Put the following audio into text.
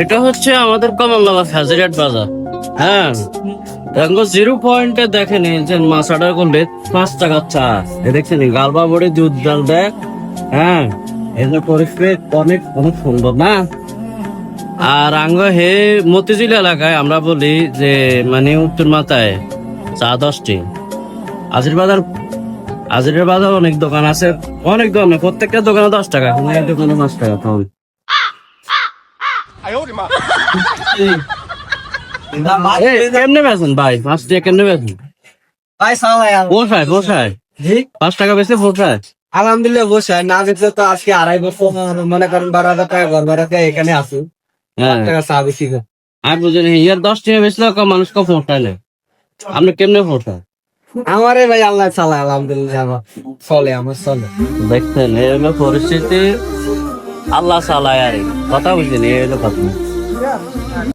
এটা হচ্ছে আমাদের কমলনগর হাজিরাট বাজার। হ্যাঁ, দেখো 0 পয়েন্টে দেখেন যে মাছ অর্ডার করলে 5 টাকা চা। দেখছেন গালবা বড়ি দুধ ডাল দেখ। হ্যাঁ, এদের পরিস্থিতি অনেক অনেক সুন্দর না। আর আঙ্গ হে মতিঝিল এলাকায় আমরা বলি যে মানে উত্তর মাথায় চা 10টি। আজিরের বাজার অনেক দোকান আছে, অনেক দোকানে প্রত্যেকটা দোকানে 10 টাকা, এই দোকানে 5 টাকা তখন। কেমনে বেছেন ভাই? 5 টাকা কেমনে বেছেন ভাই সালাম বসায় বসায়? জি 5 টাকা বেশি বসায়। আলহামদুলিল্লাহ বসে না বেচলে তো আজকে 2.5 বছর মনে করেন 12,000 টাকা ঘর ভাড়াতে এখানে আছি। হ্যাঁ, টাকা চা বেশি আর বুঝেন ইয়ার 10 টাকা বেশি মানুষ কে ফোটাইলে আপনি কেমনে ফোটায়? আমারে ভাই আল্লাহ চালায় আলহামদুলিল্লাহ আমার চলে আমার চলে। দেখছেন এই হলো পরিস্থিতি, আল্লাহ চালায় আর কথা বুঝছেন, এই হলো কথা।